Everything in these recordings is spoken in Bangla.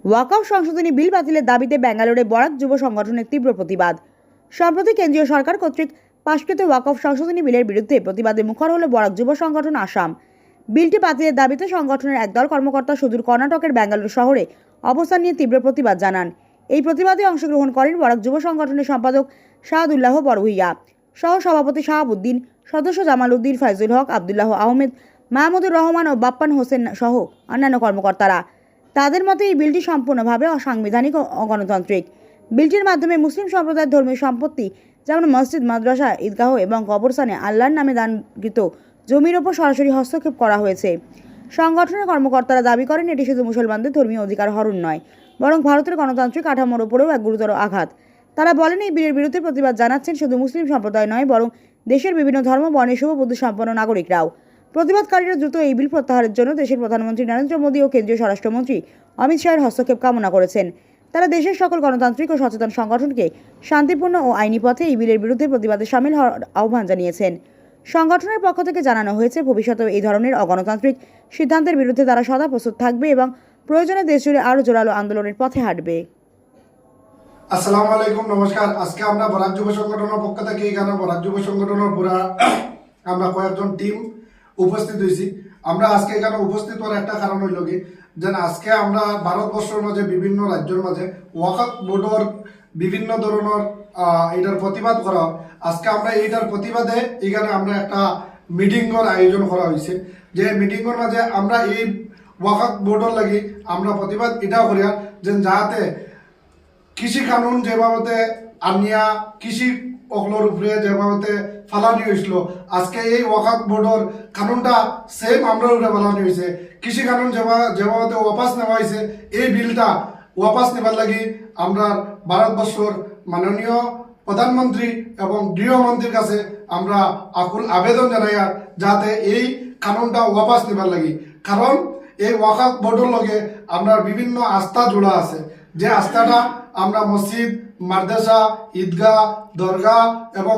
ওয়াকআউট সংশোধনী বিল বাতিলের দাবিতে ব্যাঙ্গালোরে বরাক যুব সংগঠনের তীব্র প্রতিবাদ। সম্প্রতি কেন্দ্রীয় সরকার কর্তৃক পাশকৃত ওয়াকআউট সংশোধনী বিলের বিরুদ্ধে প্রতিবাদে মুখর হল বরাক যুব সংগঠন আসাম। বিলটি বাতিলের দাবিতে সংগঠনের একদল কর্মকর্তা সুদূর কর্ণাটকের ব্যাঙ্গালোর শহরে অবস্থান নিয়ে তীব্র প্রতিবাদ জানান। এই প্রতিবাদে অংশগ্রহণ করেন বরাক যুব সংগঠনের সম্পাদক শাহাদুল্লাহ বড়ভূইয়া সহ সভাপতি শাহাবুদ্দিন, সদস্য জামাল উদ্দিন, ফাইজুল হক, আবদুল্লাহ আহমেদ, মাহমুদুর রহমান ও বাপ্পান হোসেন সহ অন্যান্য কর্মকর্তারা। তাদের মতে এই বিলটি সম্পূর্ণভাবে অসাংবিধানিক ও অগণতান্ত্রিক। বিলটির মাধ্যমে মুসলিম সম্প্রদায়ের ধর্মীয় সম্পত্তি যেমন মসজিদ, মাদ্রাসা, ঈদগাহ এবং কবরস্থানে আল্লাহর নামে দানকৃত জমির ওপর সরাসরি হস্তক্ষেপ করা হয়েছে। সংগঠনের কর্মকর্তারা দাবি করেন এটি শুধু মুসলমানদের ধর্মীয় অধিকার হরণ নয়, বরং ভারতের গণতান্ত্রিক কাঠামোর উপরেও এক গুরুতর আঘাত। তারা বলেন এই বিলের বিরুদ্ধে প্রতিবাদ জানাচ্ছেন শুধু মুসলিম সম্প্রদায় নয়, বরং দেশের বিভিন্ন ধর্ম, বর্ণের শুভবুদ্ধি সম্পন্ন নাগরিকরাও। প্রতিবাদকারীরা দ্রুত এই বিল প্রত্যাহারের জন্য দেশের প্রধানমন্ত্রী নরেন্দ্র মোদী ও কেন্দ্রীয় স্বরাষ্ট্রমন্ত্রী অমিত শাহের হস্তক্ষেপ কামনা করেছেন। তারা দেশের সকল গণতান্ত্রিক ও সচেতন সংগঠনকে শান্তিপূর্ণ ও আইনি পথে এই বিলের বিরুদ্ধে প্রতিবাদে সামিল হওয়ার আহ্বান জানিয়েছেন। সংগঠনের পক্ষ থেকে জানানো হয়েছে ভবিষ্যতেও এই ধরনের অগণতান্ত্রিক সিদ্ধান্তের বিরুদ্ধে তারা সদা প্রস্তুত থাকবে এবং প্রয়োজনে দেশজুড়ে আরও জোরালো আন্দোলনের পথে হাঁটবে। আসসালামু আলাইকুম, নমস্কার। আজকে আমরা বরাক যুব সংগঠনের পক্ষ থেকে এখানে বরাক যুব সংগঠনের পুরা আমরা কয়েকজন টিম উপস্থিত হয়েছি। আমরা আজকে এখানে উপস্থিত হওয়ার একটা কারণ হইল কি, যে আজকে আমরা ভারতবর্ষের মাঝে বিভিন্ন রাজ্যের মাঝে ওয়াকফ বোর্ডের বিভিন্ন ধরনের এটার প্রতিবাদ করা। আজকে আমরা এইটার প্রতিবাদে এখানে আমরা একটা মিটিংয়ের আয়োজন করা হয়েছে। যে মিটিংয়ের মাঝে আমরা এই ওয়াকফ বোর্ডের লাগি আমরা প্রতিবাদ এটা করিয়া যে যাতে কৃষি কানুন যেভাবে আনিয়া কৃষি অকলোর উপরে যেভাবে ফালানি হয়েছিল, আজকে এই ওয়াকফ বোর্ডের কানুনটা সেম আমরা উপরে ফালানি হয়েছে। কৃষি কানুন যেভাবে ওয়াপাস নেওয়া হয়েছে, এই বিলটা ওয়াপাস নেবার লাগি আমরা ভারতবর্ষের মাননীয় প্রধানমন্ত্রী এবং গৃহমন্ত্রীর কাছে আমরা আকুল আবেদন জানাই যাতে এই কানুনটা ওয়াপাস নেবার লাগি। কারণ এই ওয়াকফ বোর্ডের লগে আমরা বিভিন্ন আস্থা জোড়া আছে, যে আস্থাটা আমরা মসজিদ, মাদ্রাসা, ঈদগাহ, দরগা এবং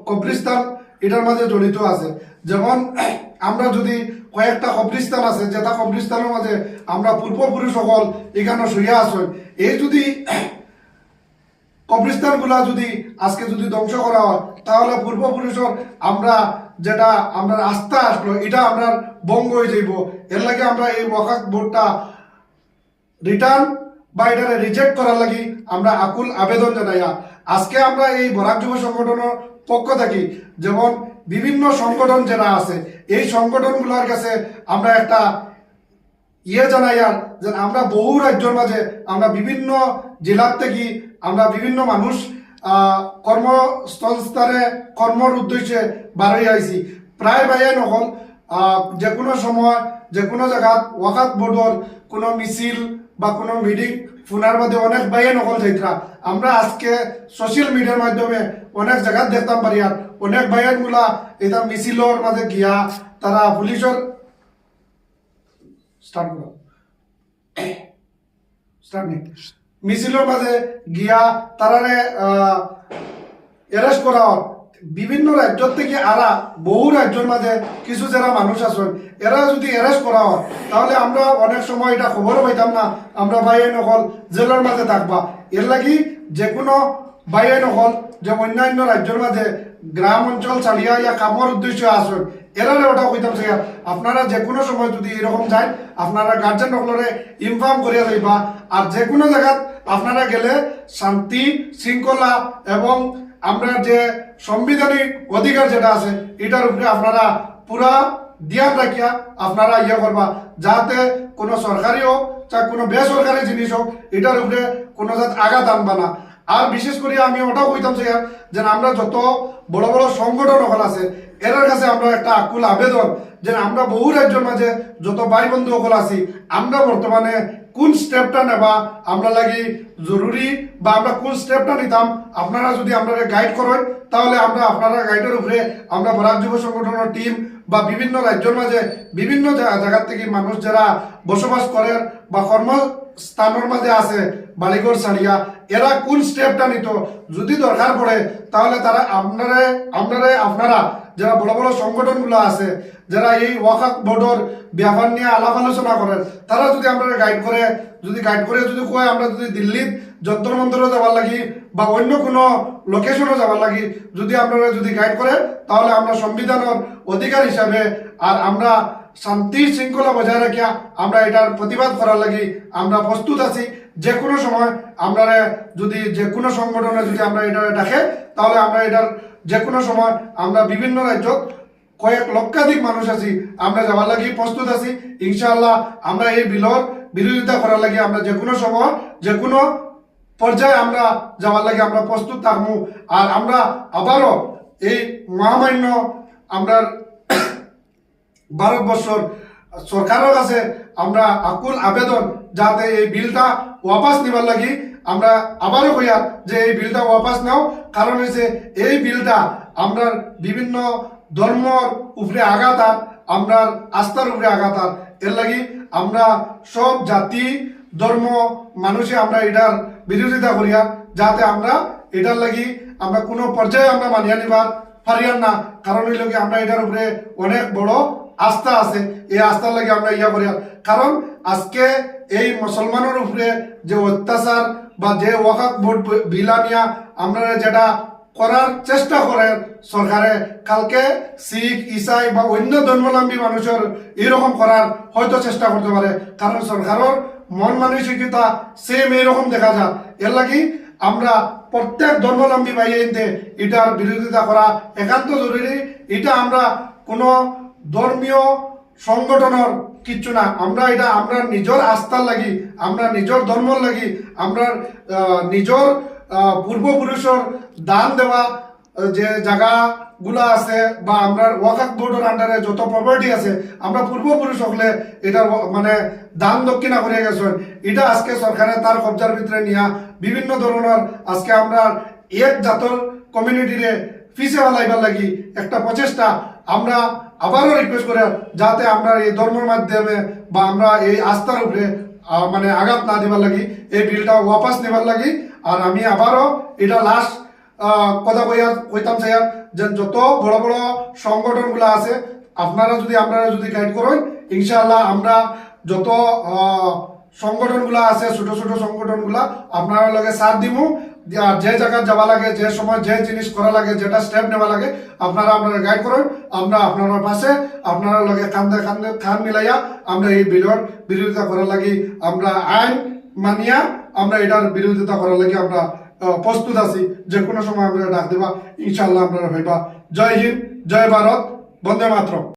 কবরস্থান এটার মাঝে জড়িত আছে। যেমন আমরা যদি কয়েকটা কবরস্থান আছে, যেটা কবরস্থানের মাঝে আমরা পূর্বপুরুষ সকল এখানে শুয়ে আসেন, এই যদি কবরস্থানগুলা যদি আজকে যদি ধ্বংস করা হয়, তাহলে পূর্বপুরুষের আমরা যেটা আমরা আস্থা আসলো এটা আমরা ভঙ্গ হয়ে যাইব। এর লাগে আমরা এই ওয়াকফ বোর্ডটা রিটার্ন বা এটা রিজেক্ট করার লাগি আমরা আকুল আবেদন জানাই। আজকে আমরা এই বরাক যুব সংগঠনের পক্ষ থাকি, যেমন বিভিন্ন সংগঠন যারা আছে এই সংগঠনগুলোর কাছে আমরা একটা জানাই যে আমরা বহু রাজ্যের মাঝে আমরা বিভিন্ন জেলার থেকে আমরা বিভিন্ন মানুষ কর্মস্থলে কর্মর উদ্দেশ্যে বাড়াই আইছি। প্রায় বাইরে নকল যে কোনো সময় যে কোনো জায়গাত ওয়াকফ বোর্ডর কোনো মিছিল বা কোনো মিটিং ফোনার মধ্যে অনেক বাইরে নকল যাইতরা। আমরা আজকে সোশ্যাল মিডিয়ার মাধ্যমে অনেক জায়গা দেখতাম পারি আর অনেক বাইরের গুলা এটা মিছিলর মাঝে গিয়া তারা পুলিশের মিছিলের মাঝে গিয়া তারারে অ্যারেস্ট করা হয়। বিভিন্ন রাজ্য থেকে আরা বহু রাজ্যের মাঝে কিছু যারা মানুষ আছেন এরা যদি অ্যারেস্ট করা হয়, তাহলে আমরা অনেক সময় এটা খবরও পাইতাম না, আমরা বাইরে নকল জেলের মাঝে থাকবা। এর লাগি যে কোনো বাইরে নকল যে অন্যান্য রাজ্যের মাঝে গ্রাম অঞ্চল চালিয়া ইয়া কামর উদ্দেশ্যে আসেন, এরা ওটা কইতাম যে আপনারা যে কোনো সময় যদি এরকম যায় আপনারা গার্জেন নকলরে ইনফর্ম করিয়া যাইবা। আর যে কোনো জায়গাত আপনারা গেলে শান্তি শৃঙ্খলা এবং আমরা যে সাংবিধানিক অধিকার যেটা আছে এটার উপরে আপনারা পুরা ধ্যান রাখিয়া আপনারা করবা, যাতে কোনো সরকারি হোক চাই কোনো বেসরকারি জিনিস হোক এটার উপরে কোনো জাত আঘাত আনবা না। আর বিশেষ করে আমি ওটাও কইতাম যে আমরা যত বড় বড় সংগঠন সকল আছে এর কাছে আমরা একটা আকুল আবেদন যে আমরা বহু রাজ্যের মাঝে যত ভাই বন্ধু সকল আছি, আমরা বর্তমানে কোন স্টেপটা নেবা আমরা লাগি জরুরি বা আমরা কোন স্টেপটা নিতাম আপনারা যদি আমরা গাইড করেন, তাহলে আমরা আপনারা গাইডের উপরে আমরা বরাক যুব সংগঠনের টিম বা বিভিন্ন রাজ্যের মাঝে বিভিন্ন জায়গা থেকে মানুষ যারা বসবাস করে বা কর্মস্থানের মাঝে আছে বালিগড় ছাড়িয়া, এরা কোন স্টেপটা নিত যদি দরকার পড়ে, তাহলে তারা আপনারা যারা বড় বড় সংগঠনগুলো আছে, যারা এই ওয়াকফ বোর্ডের ব্যাপার নিয়ে আলাপ আলোচনা করেন, তারা যদি আমরা গাইড করে যদি কয় আমরা যদি দিল্লির যন্ত্র মন্ত্রে যাবার লাগি বা অন্য কোনো লোকেশনও যাবার লাগি যদি আপনারা যদি গাইড করে, তাহলে আমরা সংবিধানের অধিকার হিসাবে আর আমরা শান্তি শৃঙ্খলা বজায় রাখিয়া আমরা এটার প্রতিবাদ করার লাগি আমরা প্রস্তুত আছি। যে কোনো সময় আমরা যদি যে কোনো সংগঠনে যদি আমরা এটা ডাকে, তাহলে আমরা এটার যে কোনো সময় আমরা বিভিন্ন রাজ্যত কয়েক লক্ষাধিক মানুষ আছি, আমরা যাওয়ার লাগি প্রস্তুত আছি। ইনশাআল্লাহ আমরা এই বিলর বিরোধিতা করার লাগি আমরা যে কোনো সময় যে কোনো পর্যায়ে আমরা যাওয়ার লাগে আমরা প্রস্তুত থাকবো। আর আমরা আবারও এই মহামান্য আমরা ভারতবর্ষর সরকারের কাছে আমরা আকুল আবেদন যাতে এই বিলটা ওয়াপাস নিবার লাগি আমরা আবারও কইয়া যে এই বিলটা ওয়াপাস নাও। কারণ হয়েছে এই বিলটা আমরা বিভিন্ন ধর্মর উপরে আঘাত আর আমরা আস্থার উপরে আঘাত আর এর লাগি আমরা সব জাতি ধর্ম মানুষে আমরা এটার বিরোধিতা করিয়া যাতে আমরা এটার লাগি আমরা কোনো পর্যায়ে আমরা মানিয়া নিবার পারিয়ার না। কারণ হইল কি আমরা এটার উপরে অনেক বড় আস্থা আছে, এই আস্থার লাগে আমরা ইয়া করিয়া। কারণ আজকে এই মুসলমানের উপরে যে অত্যাচার বা যে ওয়াকফ বোর্ড বিলা নিয়া আমরা যেটা করার চেষ্টা করে সরকারে, কালকে শিখ ইসাই বা অন্য ধর্মাবলম্বী মানুষের এরকম করার হয়তো চেষ্টা করতে পারে। কারণ সরকারের মন মানসিকতা সেম এইরকম দেখা যায়। এর লাগি আমরা প্রত্যেক ধর্মাবলম্বী ভাইয়েতে এটার বিরোধিতা করা একান্ত জরুরি। এটা আমরা কোনো ধর্মীয় সংগঠনের কিচ্ছু না, আমরা এটা আমরা নিজের আস্থার লাগি, আমরা নিজের ধর্মর লাগি, আমরা নিজের পূর্বপুরুষের দান দেওয়া যে জায়গাগুলা আছে বা আমরা ওয়াকফ বোর্ডের আন্ডারে যত প্রপার্টি আছে আমরা পূর্বপুরুষ হলে এটার মানে দান দক্ষিণা করে গেছেন। এটা আজকে সরকারের তার কবজার ভিতরে নিয়া বিভিন্ন ধরনের আজকে আমরা এক জাতর কমিউনিটিরে পিছে ফেলাইবার লাগি একটা প্রচেষ্টা আমরা আবারও রিকোয়েস্ট করে যাতে আমরা এই ধর্মের মাধ্যমে বা আমরা এই আস্থার উপরে মানে আঘাত না দিবার লাগি এই বিলটা ওয়াপাস নেবার লাগি। আর আমি আবারও এটা লাস্ট কথা কইতাম চাই যে যত বড় বড় সংগঠনগুলো আছে আপনারা যদি গাইড করেন, ইনশাআল্লাহ আমরা যত সংগঠনগুলো আছে ছোট ছোট সংগঠনগুলা আপনারা লগে সাথ দিব। আর যে জায়গা যাওয়া লাগে, যে সময় যে জিনিস করা লাগে, যেটা স্টেপ নেওয়া লাগে আপনারা গাইড করেন। আমরা আপনার পাশে আপনারা লগে কান্দে কান্দে খান মিলাইয়া আমরা এই বিলের বিরোধিতা করার লাগি আমরা আইন মানিয়া আমরা এটার বিরোধিতা করার লাগি আমরা প্রস্তুত আছি। যে কোনো সময় আমরা ডাক দেবা, ইনশাআল্লাহ আপনারা হইবা। জয় হিন্দ, জয় ভারত, বন্দে মাতরম।